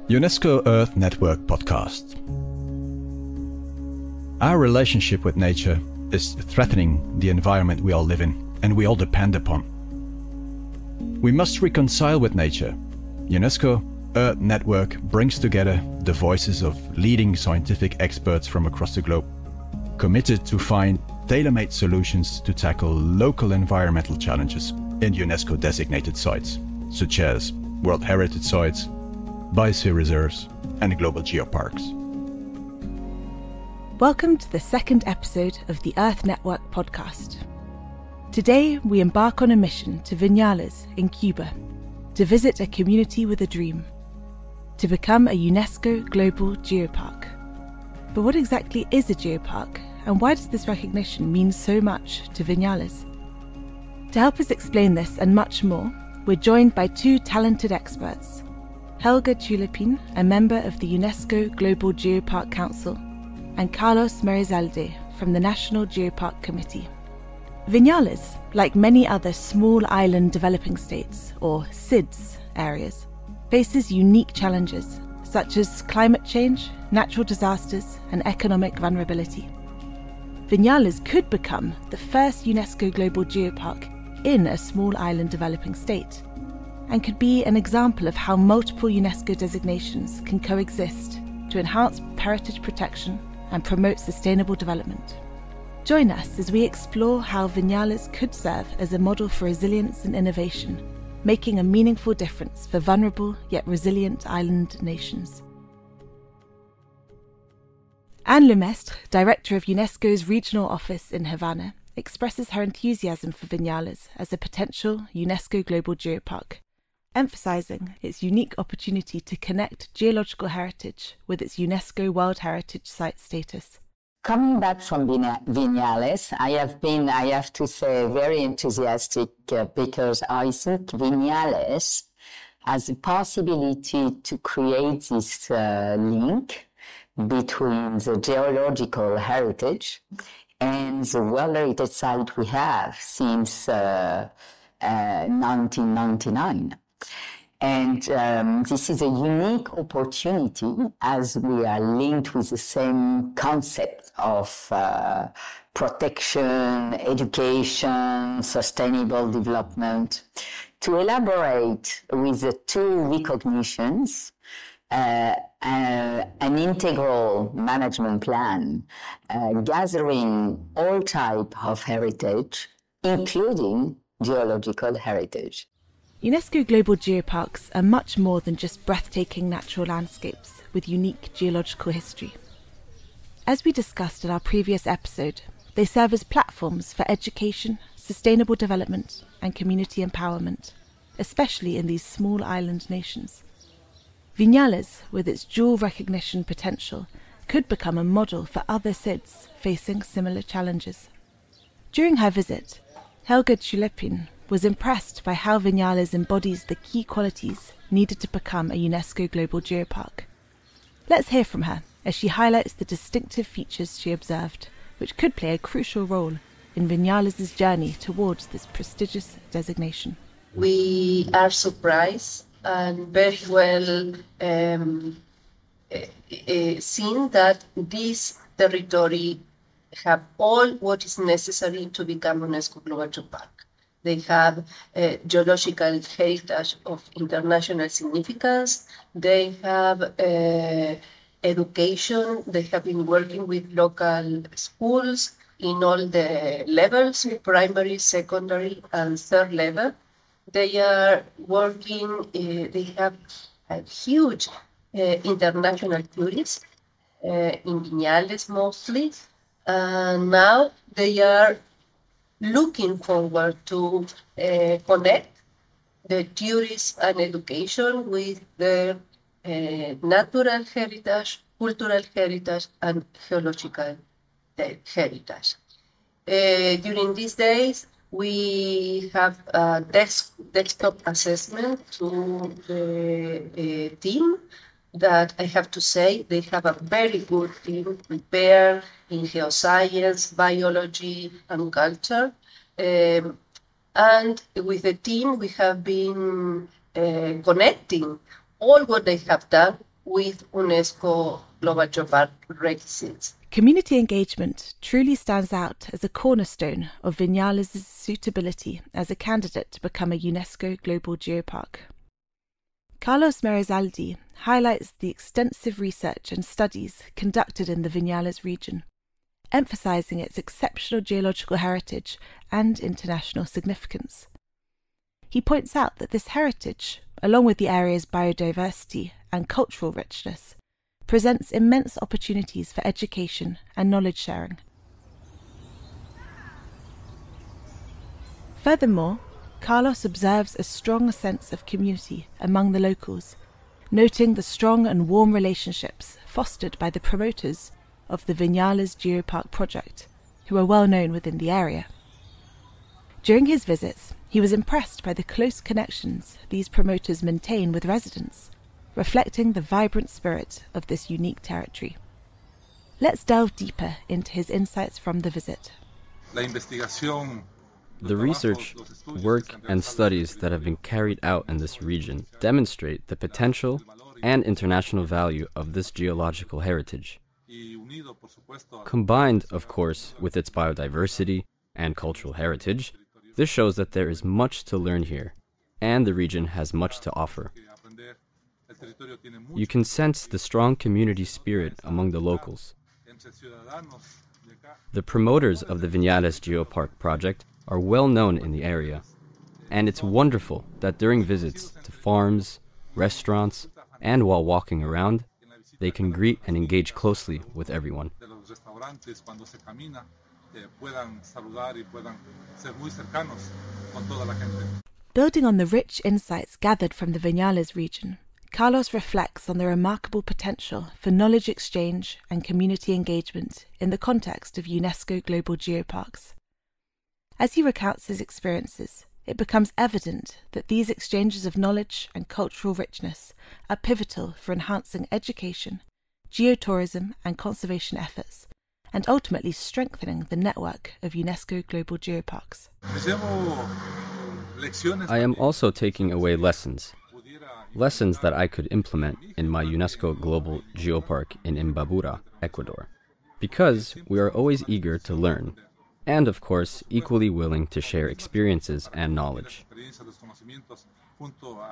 UNESCO Earth Network Podcast. Our relationship with nature is threatening the environment we all live in and we all depend upon. We must reconcile with nature. UNESCO Earth Network brings together the voices of leading scientific experts from across the globe, committed to find tailor-made solutions to tackle local environmental challenges in UNESCO-designated sites, such as World Heritage Sites, biosphere reserves, and global geoparks. Welcome to the second episode of the Earth Network podcast. Today, we embark on a mission to Viñales in Cuba to visit a community with a dream, to become a UNESCO Global Geopark. But what exactly is a geopark, and why does this recognition mean so much to Viñales? To help us explain this and much more, we're joined by two talented experts, Helga Chulepin, a member of the UNESCO Global Geopark Council, and Carlos Merizalde from the National Geoparks Committee. Viñales, like many other small island developing states, or SIDS areas, faces unique challenges such as climate change, natural disasters, and economic vulnerability. Viñales could become the first UNESCO Global Geopark in a small island developing state, and could be an example of how multiple UNESCO designations can coexist to enhance heritage protection and promote sustainable development. Join us as we explore how Viñales could serve as a model for resilience and innovation, making a meaningful difference for vulnerable yet resilient island nations. Anne Lemestre, Director of UNESCO's Regional Office in Havana, expresses her enthusiasm for Viñales as a potential UNESCO Global Geopark, emphasising its unique opportunity to connect geological heritage with its UNESCO World Heritage Site status. Coming back from Viñales, I have to say, very enthusiastic because I think Viñales has the possibility to create this link between the geological heritage and the World Heritage Site we have since 1999. And this is a unique opportunity as we are linked with the same concept of protection, education, sustainable development, to elaborate with the two recognitions an integral management plan gathering all types of heritage, including geological heritage. UNESCO Global Geoparks are much more than just breathtaking natural landscapes with unique geological history. As we discussed in our previous episode, they serve as platforms for education, sustainable development, and community empowerment, especially in these small island nations. Viñales, with its dual recognition potential, could become a model for other SIDS facing similar challenges. During her visit, Helga Chulepin was impressed by how Viñales embodies the key qualities needed to become a UNESCO Global Geopark. Let's hear from her as she highlights the distinctive features she observed, which could play a crucial role in Viñales' journey towards this prestigious designation. We are surprised and very well seen that this territory have all what is necessary to become UNESCO Global Geopark. They have geological heritage of international significance. They have education. They have been working with local schools in all the levels, primary, secondary, and third level. They are working, they have a huge international tourists in Viñales mostly. Now they are looking forward to connect the tourists and education with their natural heritage, cultural heritage, and geological heritage. During these days, we have a desktop assessment to the team that I have to say they have a very good team prepared in geoscience, biology, and culture. And with the team, we have been connecting all what they have done with UNESCO Global Geopark requisites. Community engagement truly stands out as a cornerstone of Viñales' suitability as a candidate to become a UNESCO Global Geopark. Carlos Merizalde highlights the extensive research and studies conducted in the Viñales region, emphasizing its exceptional geological heritage and international significance. He points out that this heritage, along with the area's biodiversity and cultural richness, presents immense opportunities for education and knowledge sharing. Furthermore, Carlos observes a strong sense of community among the locals, noting the strong and warm relationships fostered by the promoters of the Viñales Geopark project, who are well known within the area. During his visits, he was impressed by the close connections these promoters maintain with residents, reflecting the vibrant spirit of this unique territory. Let's delve deeper into his insights from the visit. The research, work, and studies that have been carried out in this region demonstrate the potential and international value of this geological heritage. Combined, of course, with its biodiversity and cultural heritage, this shows that there is much to learn here, and the region has much to offer. You can sense the strong community spirit among the locals. The promoters of the Viñales Geopark project are well known in the area, and it's wonderful that during visits to farms, restaurants, and while walking around, they can greet and engage closely with everyone. Building on the rich insights gathered from the Viñales region, Carlos reflects on the remarkable potential for knowledge exchange and community engagement in the context of UNESCO Global Geoparks. As he recounts his experiences, it becomes evident that these exchanges of knowledge and cultural richness are pivotal for enhancing education, geotourism and conservation efforts, and ultimately strengthening the network of UNESCO Global Geoparks. I am also taking away lessons that I could implement in my UNESCO Global Geopark in Imbabura, Ecuador, because we are always eager to learn, and of course equally willing to share experiences and knowledge.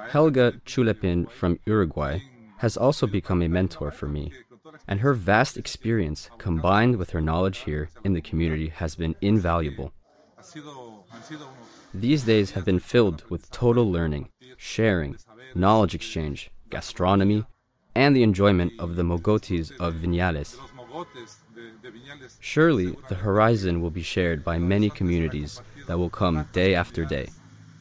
Helga Chulepin from Uruguay has also become a mentor for me, and her vast experience combined with her knowledge here in the community has been invaluable. These days have been filled with total learning, sharing, knowledge exchange, gastronomy, and the enjoyment of the mogotes of Viñales. Surely the horizon will be shared by many communities that will come day after day,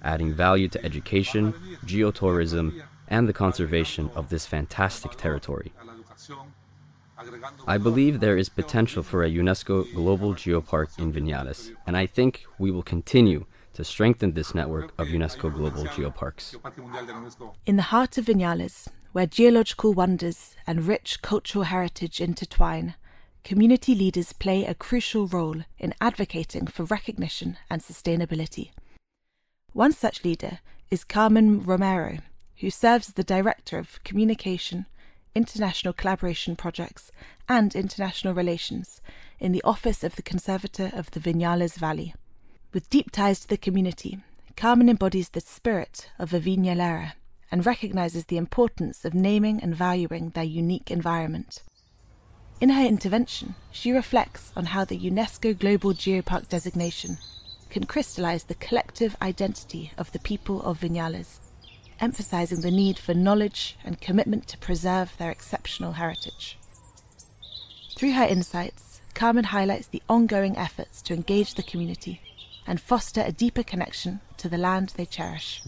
adding value to education, geotourism, and the conservation of this fantastic territory. I believe there is potential for a UNESCO Global Geopark in Viñales, and I think we will continue to strengthen this network of UNESCO Global Geoparks. In the heart of Viñales, where geological wonders and rich cultural heritage intertwine, community leaders play a crucial role in advocating for recognition and sustainability. One such leader is Carmen Romero, who serves as the Director of Communication, International Collaboration Projects and International Relations in the Office of the Conservator of the Viñales Valley. With deep ties to the community, Carmen embodies the spirit of a Viñalera and recognizes the importance of naming and valuing their unique environment. In her intervention, she reflects on how the UNESCO Global Geopark designation can crystallize the collective identity of the people of Viñales, emphasizing the need for knowledge and commitment to preserve their exceptional heritage. Through her insights, Carmen highlights the ongoing efforts to engage the community and foster a deeper connection to the land they cherish.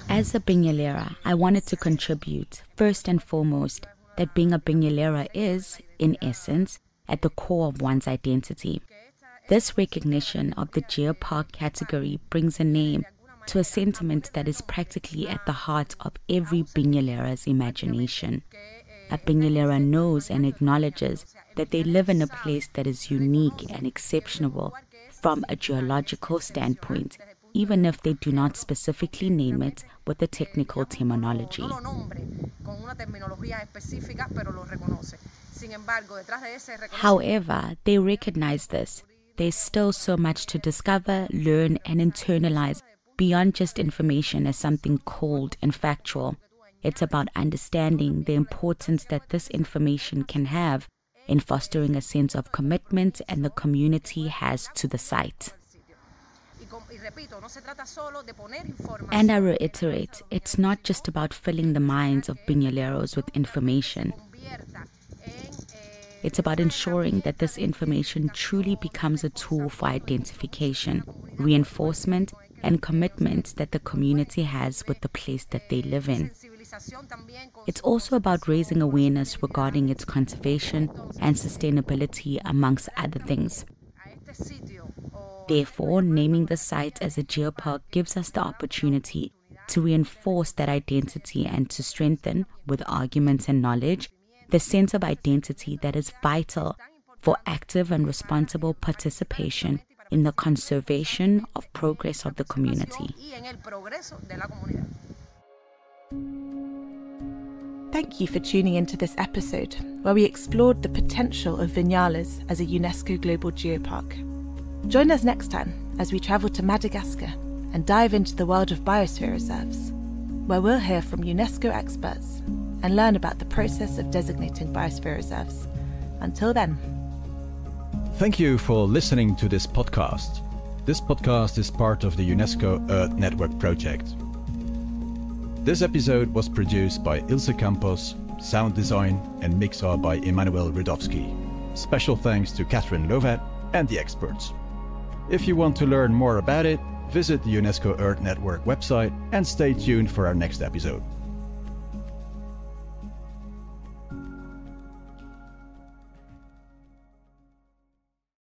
As a Viñalera, I wanted to contribute, first and foremost, that being a Viñalera is, in essence, at the core of one's identity. This recognition of the geopark category brings a name to a sentiment that is practically at the heart of every Viñalera's imagination. A Viñalera knows and acknowledges that they live in a place that is unique and exceptional from a geological standpoint, even if they do not specifically name it with the technical terminology. However, they recognize this. There's still so much to discover, learn, and internalize beyond just information as something cold and factual. It's about understanding the importance that this information can have in fostering a sense of commitment and the community has to the site. And I reiterate, it's not just about filling the minds of Viñaleros with information. It's about ensuring that this information truly becomes a tool for identification, reinforcement, and commitment that the community has with the place that they live in. It's also about raising awareness regarding its conservation and sustainability, amongst other things. Therefore, naming the site as a geopark gives us the opportunity to reinforce that identity and to strengthen, with arguments and knowledge, the sense of identity that is vital for active and responsible participation in the conservation of progress of the community. Thank you for tuning into this episode, where we explored the potential of Viñales as a UNESCO Global Geopark. Join us next time as we travel to Madagascar and dive into the world of biosphere reserves, where we'll hear from UNESCO experts and learn about the process of designating biosphere reserves. Until then. Thank you for listening to this podcast. This podcast is part of the UNESCO Earth Network project. This episode was produced by Ilse Campos, sound design and mixer by Emanuel Rudowski. Special thanks to Catherine Lovat and the experts. If you want to learn more about it, visit the UNESCO Earth Network website and stay tuned for our next episode.